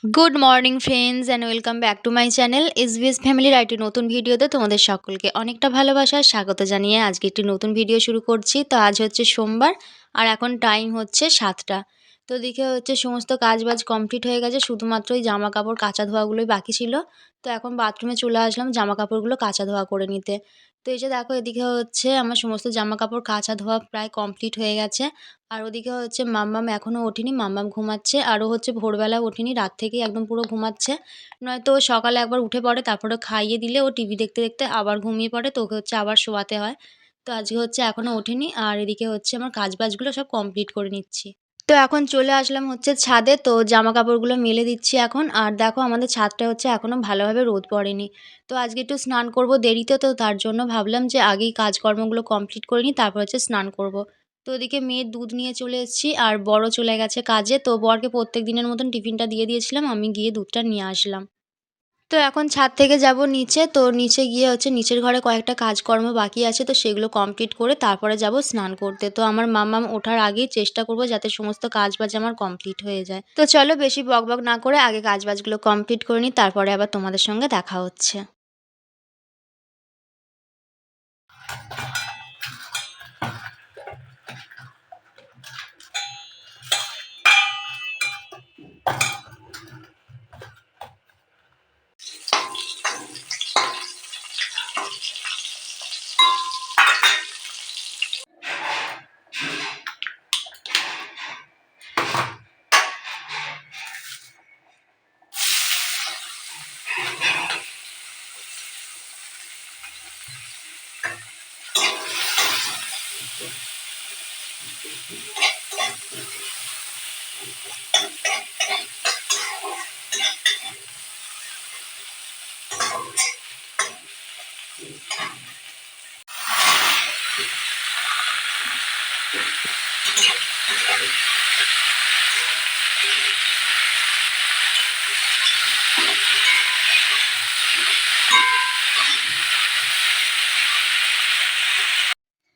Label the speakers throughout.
Speaker 1: Good morning friends and welcome back to my channel SBS ফ্যামিলির একটি নতুন ভিডিওতে তোমাদের সকলকে অনেকটা ভালোবাসা স্বাগত জানিয়ে আজকে একটি নতুন ভিডিও শুরু করছি। তো আজ হচ্ছে সোমবার আর এখন টাইম হচ্ছে 7টা। তো দেখে হচ্ছে সমস্ত কাজবাজ কমপ্লিট হয়ে গেছে, শুধুমাত্র ওই জামা কাপড় কাচা ধোয়াগুলোই বাকি ছিল। তো এখন বাথরুমে চলে আসলাম জামা কাপড়গুলো কাচা ধোয়া করে নিতে। তো এই যে দেখো, এদিকে হচ্ছে আমার সমস্ত জামা কাপড় কাচা ধোয়া প্রায় কমপ্লিট হয়ে গেছে। আর ওদিকে হচ্ছে মাম্মাম এখনও ওঠেনি, মাম্মাম ঘুমাচ্ছে। আরও হচ্ছে ভোরবেলা ওঠেনি, রাত থেকেই একদম পুরো ঘুমাচ্ছে। নয়তো ও সকালে একবার উঠে পড়ে, তারপরে খাইয়ে দিলে ও টিভি দেখতে দেখতে আবার ঘুমিয়ে পড়ে, তো ওকে হচ্ছে আবার শোয়াতে হয়। তো আজকে হচ্ছে এখনও ওঠেনি, আর এদিকে হচ্ছে আমার কাজবাজগুলো সব কমপ্লিট করে নিচ্ছি। তো এখন চলে আসলাম হচ্ছে ছাদে, তো জামা কাপড়গুলো মেলে দিচ্ছি এখন। আর দেখো, আমাদের ছাদটা হচ্ছে এখনও ভালোভাবে রোদ পড়েনি। তো আজকে একটু স্নান করব দেরিতে, তো তার জন্য ভাবলাম যে আগেই কাজকর্মগুলো কমপ্লিট করে নিই, তারপর হচ্ছে স্নান করব। তো ওদিকে মেয়ের দুধ নিয়ে চলে এসেছি, আর বড় চলে গেছে কাজে। তো বরকে প্রত্যেক দিনের মতন টিফিনটা দিয়ে দিয়েছিলাম, আমি গিয়ে দুধটা নিয়ে আসলাম। তো এখন ছাদ থেকে যাব নিচে, তো নিচে গিয়ে হচ্ছে নিচের ঘরে কয়েকটা কাজকর্ম বাকি আছে, তো সেগুলো কমপ্লিট করে তারপরে যাব স্নান করতে। তো আমার মাম্মাম ওঠার আগেই চেষ্টা করব যাতে সমস্ত কাজবাজ আমার কমপ্লিট হয়ে যায়। তো চলো বেশি বকবক না করে আগে কাজবাজগুলো কমপ্লিট করে নিই, তারপরে আবার তোমাদের সঙ্গে দেখা হচ্ছে।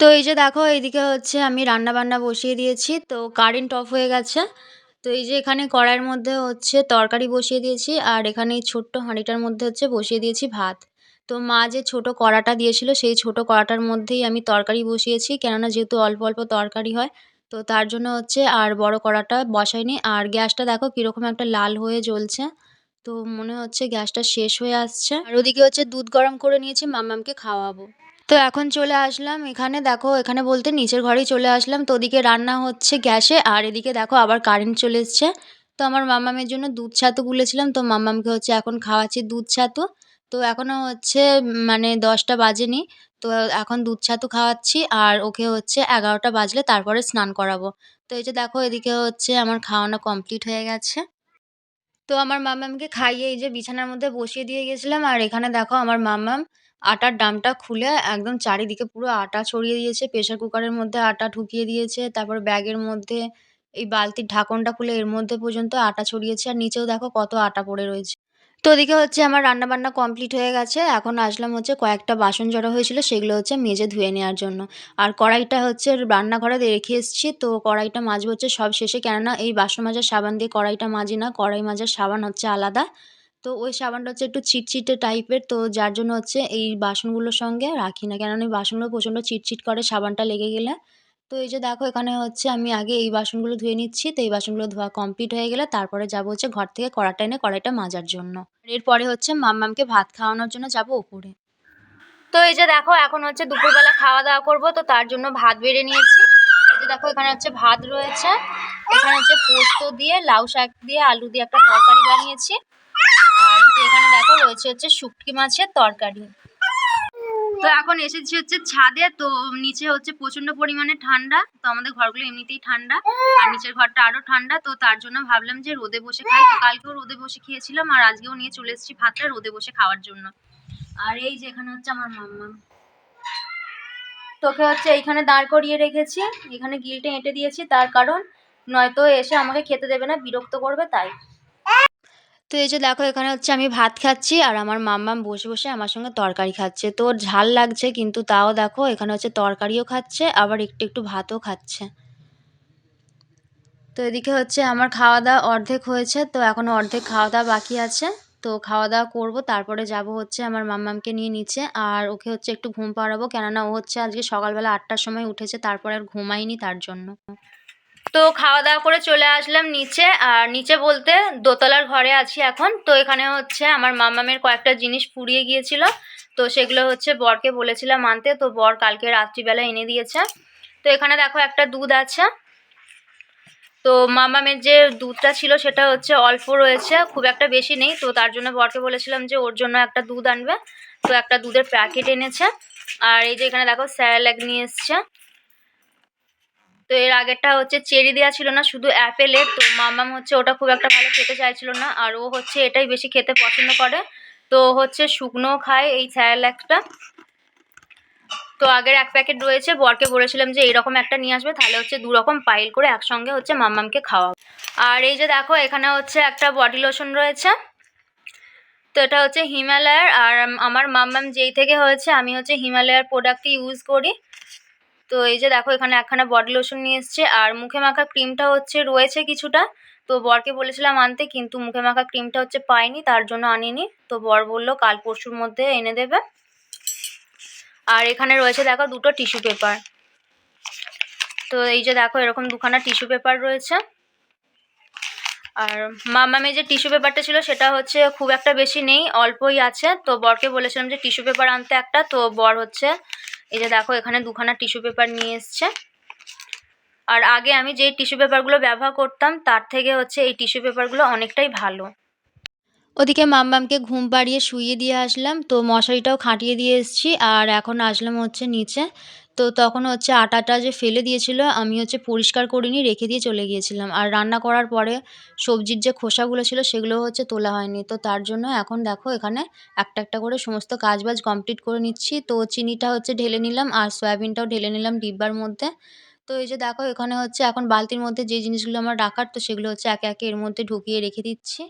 Speaker 1: তো এই যে দেখো, এইদিকে হচ্ছে আমি রান্না বান্না বসিয়ে দিয়েছি, তো কারেন্ট অফ হয়ে গেছে। তো এই যে এখানে কড়াইয়ের মধ্যে হচ্ছে তরকারি বসিয়ে দিয়েছি, আর এখানে এই ছোট্ট হাঁড়িটার মধ্যে হচ্ছে বসিয়ে দিয়েছি ভাত। তো মা যে ছোট কড়াটা দিয়েছিল, সেই ছোট কড়াটার মধ্যেই আমি তরকারি বসিয়েছি, কেননা যেহেতু অল্প অল্প তরকারি হয়, তো তার জন্য হচ্ছে আর বড় কড়াটা বসাইনি। আর গ্যাসটা দেখো কীরকম একটা লাল হয়ে জ্বলছে, তো মনে হচ্ছে গ্যাসটা শেষ হয়ে আসছে। আর ওদিকে হচ্ছে দুধ গরম করে নিয়েছি, মাম্মামকে খাওয়াবো। তো এখন চলে আসলাম এখানে, দেখো এখানে বলতে নিচের ঘরেই চলে আসলাম। তো ওদিকে রান্না হচ্ছে গ্যাসে, আর এদিকে দেখো আবার কারেন্ট চলে এসছে। তো আমার মাম্মামের জন্য দুধ ছাতু গুলেছিলাম, তো মাম্মামকে হচ্ছে এখন খাওয়াচ্ছি দুধ ছাতু। তো এখনও হচ্ছে মানে 10টা বাজেনি। তো এখন দুধ ছাতু খাওয়াচ্ছি, আর ওকে হচ্ছে 11টা বাজলে তারপরে স্নান করাবো। তো এই যে দেখো, এদিকে হচ্ছে আমার খাওয়ানো কমপ্লিট হয়ে গেছে। তো আমার মাম্মামকে খাইয়ে এই যে বিছানার মধ্যে বসিয়ে দিয়ে গেছিলাম, আর এখানে দেখো আমার মাম্মাম আটার ডামটা খুলে একদম চারিদিকে পুরো আটা ছড়িয়ে দিয়েছে। প্রেসার কুকারের মধ্যে আটা ঢুকিয়ে দিয়েছে, তারপর ব্যাগের মধ্যে এই বালতির ঢাকনটা খুলে এর মধ্যে পর্যন্ত আটা ছড়িয়েছে, আর নিচেও দেখো কত আটা পড়ে রয়েছে। তো ওদিকে হচ্ছে আমার রান্নাবান্না কমপ্লিট হয়ে গেছে। এখন আসলাম হচ্ছে কয়েকটা বাসন জড়ো হয়েছিল, সেগুলো হচ্ছে মেজে ধুয়ে নেওয়ার জন্য। আর কড়াইটা হচ্ছে রান্নাঘরে রেখে এসেছি, তো কড়াইটা মাজবো হচ্ছে সব শেষে, কেননা এই বাসন মাজার সাবান দিয়ে কড়াইটা মাজি না, কড়াই মাজার সাবান হচ্ছে আলাদা। তো ওই সাবানটা হচ্ছে একটু চিটচিটে টাইপের, তো যার জন্য হচ্ছে এই বাসনগুলোর সঙ্গে রাখি না, কেননা এই বাসনগুলো প্রচণ্ড চিটচিট করে সাবানটা লেগে গেলে। তো এই যে দেখো, এখানে হচ্ছে আমি আগে এই বাসনগুলো ধুয়ে নিচ্ছি। তো এই বাসনগুলো ধোয়া কমপ্লিট হয়ে গেলে তারপরে যাবো হচ্ছে ঘর থেকে কড়াটা এনে কড়াইটা মাজার জন্য। এরপরে হচ্ছে মাম্মামকে ভাত খাওয়ানোর জন্য যাবো উপরে। তো এই যে দেখো, এখন হচ্ছে দুপুরবেলা খাওয়া দাওয়া করবো, তো তার জন্য ভাত বেড়ে নিয়েছি। এই যে দেখো, এখানে হচ্ছে ভাত রয়েছে, এখানে হচ্ছে পোস্ত দিয়ে লাউ শাক দিয়ে আলু দিয়ে একটা তরকারি বানিয়েছি। আর এই যে এখানে দেখো রয়েছে হচ্ছে শুটকি মাছের তরকারি। তো এখন এসেছি হচ্ছে ছাদে, তো নিচে হচ্ছে প্রচন্ড পরিমাণে ঠান্ডা, তো আমাদের ঘরগুলো এমনিতেই ঠান্ডা, আর নিচের ঘরটা আরো ঠান্ডা। তো তার জন্য ভাবলাম যে রোদে বসে খাই। তো কালকেও রোদে বসে খেয়েছিলাম, আর আজকেও নিয়ে চলে এসেছি ভাতটা রোদে বসে খাওয়ার জন্য। আর এই যে এখানে হচ্ছে আমার মাম্মা, তোকে হচ্ছে এইখানে দাঁড় করিয়ে রেখেছি, এখানে গিলটে এঁটে দিয়েছি, তার কারণ নয়তো এসে আমাকে খেতে দেবে না, বিরক্ত করবে তাই। তো এই যে দেখো, এখানে হচ্ছে আমি ভাত খাচ্ছি, আর আমার মাম্মাম বসে বসে আমার সঙ্গে তরকারি খাচ্ছে। তো ওর ঝাল লাগছে, কিন্তু তাও দেখো এখানে হচ্ছে তরকারিও খাচ্ছে, আবার একটু একটু ভাতও খাচ্ছে। তো এদিকে হচ্ছে আমার খাওয়া দাওয়া অর্ধেক হয়েছে, তো এখনও অর্ধেক খাওয়া দাওয়া বাকি আছে। তো খাওয়া দাওয়া করবো, তারপরে যাব হচ্ছে আমার মাম্মামকে নিয়ে নিচে, আর ওকে হচ্ছে একটু ঘুম পাড়াবো, কেননা ও হচ্ছে আজকে সকালবেলা 8টার সময় উঠেছে, তারপরে আর ঘুমায়নি তার জন্য। তো খাওয়া দাওয়া করে চলে আসলাম নিচে, আর নিচে বলতে দোতলার ঘরে আছি এখন। তো এখানে হচ্ছে আমার মাম্মামের কয়েকটা জিনিস ফুরিয়ে গিয়েছিল, তো সেগুলো হচ্ছে বরকে বলেছিলাম আনতে, তো বর কালকে রাত্রিবেলা এনে দিয়েছে। তো এখানে দেখো একটা দুধ আছে, তো মামামের যে দুধটা ছিল সেটা হচ্ছে অল্প রয়েছে, খুব একটা বেশি নেই, তো তার জন্য বরকে বলেছিলাম যে ওর জন্য একটা দুধ আনবে, তো একটা দুধের প্যাকেট এনেছে। আর এই যে এখানে দেখো স্যারেলাক নিয়ে এসছে। তো এর আগেরটা হচ্ছে চেরি দেওয়া ছিল না, শুধু অ্যাপেলের, তো মামাম হচ্ছে ওটা খুব একটা ভালো খেতে চাইছিল না, আর ও হচ্ছে এটাই বেশি খেতে পছন্দ করে, তো হচ্ছে শুকনো খায় এই স্যারেলাকটা। তো আগের এক প্যাকেট রয়েছে, বরকে বলেছিলাম যে এইরকম একটা নিয়ে আসবে, তাহলে হচ্ছে 2 রকম পাইল করে একসঙ্গে হচ্ছে মাম্মামকে খাওয়াবো। আর এই যে দেখো এখানে হচ্ছে একটা বডি লোশন রয়েছে, তো এটা হচ্ছে হিমালয়ার, আর আমার মাম্মাম যেই থেকে হয়েছে আমি হচ্ছে হিমালয়ার প্রোডাক্টই ইউজ করি। তো এই যে দেখো এখানে একখানা বডি লোশন নিয়ে এসছে, আর মুখে মাখা ক্রিমটা হচ্ছে রয়েছে কিছুটা, তো বরকে বলেছিলাম আনতে, কিন্তু মুখে মাখা ক্রিমটা হচ্ছে পাইনি, তার জন্য আনিনি, তো বর বললো কাল পরশুর মধ্যে এনে দেবে। আর এখানে রয়েছে দেখো 2টো টিস্যু পেপার, তো এই যে দেখো এরকম 2খানা টিস্যু পেপার রয়েছে। আর মাম্মামের যে টিস্যু পেপারটা ছিল সেটা হচ্ছে খুব একটা বেশি নেই, অল্পই আছে, তো বরকে বলেছিলাম যে টিস্যু পেপার আনতে একটা, তো বর হচ্ছে এই যে দেখো এখানে 2খানা টিস্যু পেপার নিয়ে এসছে। আর আগে আমি যে টিস্যু পেপারগুলো ব্যবহার করতাম তার থেকে হচ্ছে এই টিস্যু পেপারগুলো অনেকটাই ভালো। ওদিকে মাম্মামকে ঘুম পাড়িয়ে শুইয়ে দিয়ে আসলাম, তো মশারিটাও খাটিয়ে দিয়ে এসেছি, আর এখন আসলাম হচ্ছে নিচে। তো তখন হচ্ছে আটাটা যে ফেলে দিয়েছিল আমি হচ্ছে পরিষ্কার করিনি, রেখে দিয়ে চলে গিয়েছিলাম, আর রান্না করার পরে সবজির যে খোসাগুলো ছিল সেগুলো হচ্ছে তোলা হয়নি, তো তার জন্য এখন দেখো এখানে একটা একটা করে সমস্ত কাজবাজ কমপ্লিট করে নিচ্ছি। তো চিনিটা হচ্ছে ঢেলে নিলাম, আর সয়াবিনটাও ঢেলে নিলাম ডিব্বার মধ্যে। তো এই যে দেখো এখানে হচ্ছে এখন বালতির মধ্যে যে জিনিসগুলো আমার রাখার, তো সেগুলো হচ্ছে একে একে এর মধ্যে ঢুকিয়ে রেখে দিচ্ছি।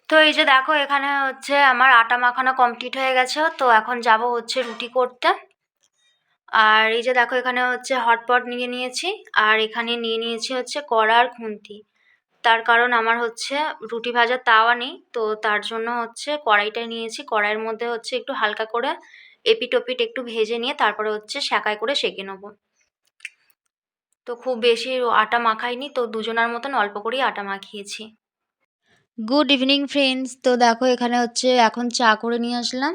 Speaker 1: তো এই যে দেখো এখানে হচ্ছে আমার আটা মাখানো কমপ্লিট হয়ে গেছে, তো এখন যাব হচ্ছে রুটি করতে। আর এই যে দেখো এখানে হচ্ছে হটপট নিয়ে নিয়েছি, আর এখানে নিয়ে নিয়েছি হচ্ছে কড়া আর খুন্তি। তার কারণ আমার হচ্ছে রুটি ভাজার তাওয়া নেই, তো তার জন্য হচ্ছে কড়াইটাই নিয়েছি, কড়াইয়ের মধ্যে হচ্ছে একটু হালকা করে এপিট ওপিট একটু ভেজে নিয়ে তারপরে হচ্ছে সেঁকায় করে সেঁকে নেবো। তো খুব বেশি আটা মাখাইনি, তো দুজনার মতন অল্প করেই আটা মাখিয়েছি। গুড ইভিনিং ফ্রেন্ডস, তো দেখো এখানে হচ্ছে এখন চা করে নিয়ে আসলাম।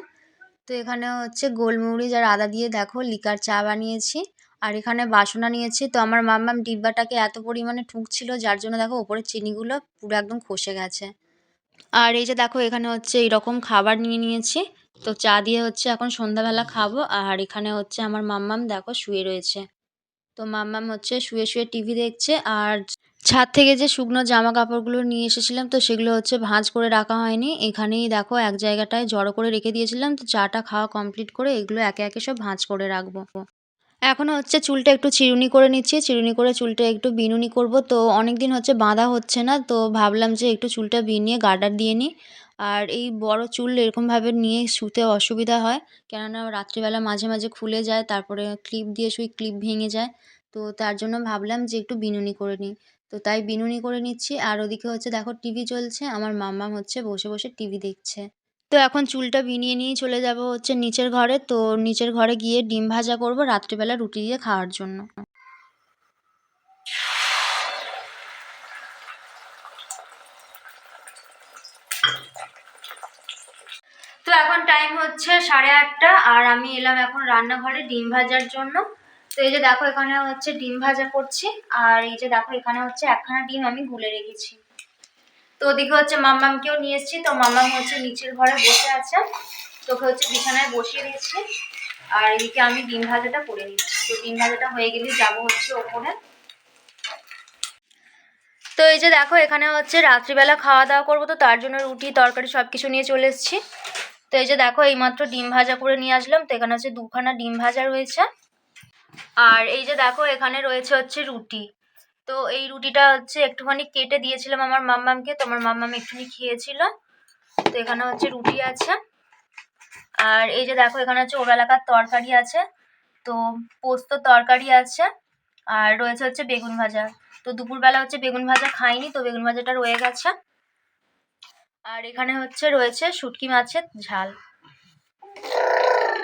Speaker 1: তো এখানে হচ্ছে গোলমরিচ আর আদা দিয়ে দেখো লিকার চা বানিয়েছি, আর এখানে বাসনা নিয়েছি। তো আমার মাম্মাম ডিব্বাটাকে এত পরিমাণে ঠুকছিল যার জন্য দেখো ওপরের চিনিগুলো পুরো একদম খসে গেছে। আর এই যে দেখো এখানে হচ্ছে এইরকম খাবার নিয়ে নিয়েছি, তো চা দিয়ে হচ্ছে এখন সন্ধ্যাবেলা খাবো। আর এখানে হচ্ছে আমার মাম্মাম দেখো শুয়ে রয়েছে, তো মাম্মাম হচ্ছে শুয়ে শুয়ে টিভি দেখছে, আর ছাদ থেকে যে শুকনো জামা কাপড়গুলো নিয়ে এসেছিলাম তো সেগুলো হচ্ছে ভাঁজ করে রাখা হয়নি। এখানেই দেখো এক জায়গাটায় জড়ো করে রেখে দিয়েছিলাম। তো চাটা খাওয়া কমপ্লিট করে এগুলো একে, একে সব ভাঁজ করে রাখবো। এখনো হচ্ছে চুলটা একটু চিরুনি করে নিচ্ছি। চিরুনি করে চুলটা একটু বিনুনি করব। তো অনেকদিন হচ্ছে বাঁধা হচ্ছে না। তো ভাবলাম যে একটু চুলটা বিনিয়ে গার্ডার দিয়ে নিই। আর এই বড় চুল এরকমভাবে নিয়ে শুতে অসুবিধা হয়। কেননা রাত্রিবেলা মাঝে, মাঝে খুলে যায়। তারপরে ক্লিপ দিয়ে শুই, ক্লিপ ভেঙে যায়। তো তার জন্য ভাবলাম যে একটু বিনুনি করে নিই। তো তাই বিনুনি করে নিচ্ছি। আর ওদিকে হচ্ছে দেখো টিভি চলছে। আমার মাম্মাম হচ্ছে বসে, বসে টিভি দেখছে। তো এখন চুলটা বিনিয়ে নিয়েই চলে যাব হচ্ছে নিচের ঘরে। তো নিচের ঘরে গিয়ে ডিম ভাজা করব রাত্রিবেলা রুটি দিয়ে খাওয়ার জন্য। তো এখন টাইম হচ্ছে 8:30 আর আমি এলাম এখন রান্নাঘরে ডিম ভাজার জন্য। তো এই যে দেখো এখানে হচ্ছে ডিম ভাজা করছি। আর এই যে দেখো এখানে হচ্ছে একখানা ডিম আমি গুলে রেখেছি। তো ওদিকে হচ্ছে মাম্মামকেও নিয়ে এসেছি। তো মাম্মাম হচ্ছে নিচের ঘরে বসে আছে। তোকে হচ্ছে বিছানায় বসিয়ে দিচ্ছি। আর এদিকে আমি ডিম ভাজাটা করে নিচ্ছি। তো ডিম ভাজাটা হয়ে গেলে যাবো হচ্ছে ওপরে। তো এই যে দেখো এখানে হচ্ছে রাত্রিবেলা খাওয়া দাওয়া করবো। তো তার জন্য রুটি তরকারি সব কিছু নিয়ে চলে এসেছি। তো এই যে দেখো এইমাত্র ডিম ভাজা করে নিয়ে আসলাম। তো এখানে হচ্ছে 2খানা ডিম ভাজা রয়েছে। আর এই যে দেখো এখানে রয়েছে হচ্ছে রুটি। তো এই রুটিটা হচ্ছে একটুখানি কেটে দিয়েছিলাম আমার মাম্মামকে। তো আমার মাম্মাম একটুখানি খেয়েছিল। তো এখানে হচ্ছে রুটি আছে। আর এই যে দেখো এখানে হচ্ছে ওবেলাকার তরকারি আছে। তো পোস্ত তরকারি আছে। আর রয়েছে হচ্ছে বেগুন ভাজা। তো দুপুরবেলা হচ্ছে বেগুন ভাজা খাইনি, তো বেগুন ভাজাটা রয়ে গেছে। আর এখানে হচ্ছে রয়েছে শুটকি মাছের ঝাল।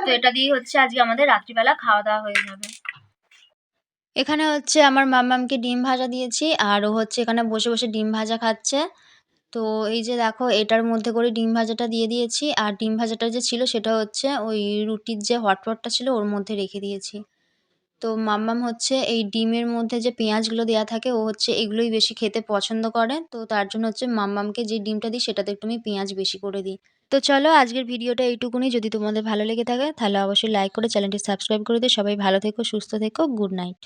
Speaker 1: তো এটা দিয়ে হচ্ছে আজকে আমাদের রাত্রিবেলা খাওয়া দাওয়া হয়ে যাবে। এখানে হচ্ছে আমার মাম্মামকে ডিম ভাজা দিয়েছি। আর ও হচ্ছে এখানে বসে, বসে ডিম ভাজা খাচ্ছে। তো এই যে দেখো এটার মধ্যে করে ডিম ভাজাটা দিয়ে দিয়েছি। আর ডিম ভাজাটা যে ছিল সেটা হচ্ছে ওই রুটির যে হটপটটা ছিল ওর মধ্যে রেখে দিয়েছি। তো মাম্মাম হচ্ছে এই ডিমের মধ্যে যে পেঁয়াজগুলো দেয়া থাকে ও হচ্ছে এগুলোই বেশি খেতে পছন্দ করে। তো তার জন্য হচ্ছে মাম্মামকে যে ডিমটা দিই সেটাতে একটু আমি পেঁয়াজ বেশি করে দিই। তো চলো আজকের ভিডিওটা এইটুকুনি। যদি তোমাদের ভালো লেগে থাকে তাহলে অবশ্যই লাইক করে চ্যানেলটি সাবস্ক্রাইব করে দিও। সবাই ভালো থেকো, সুস্থ থেকো। Good night.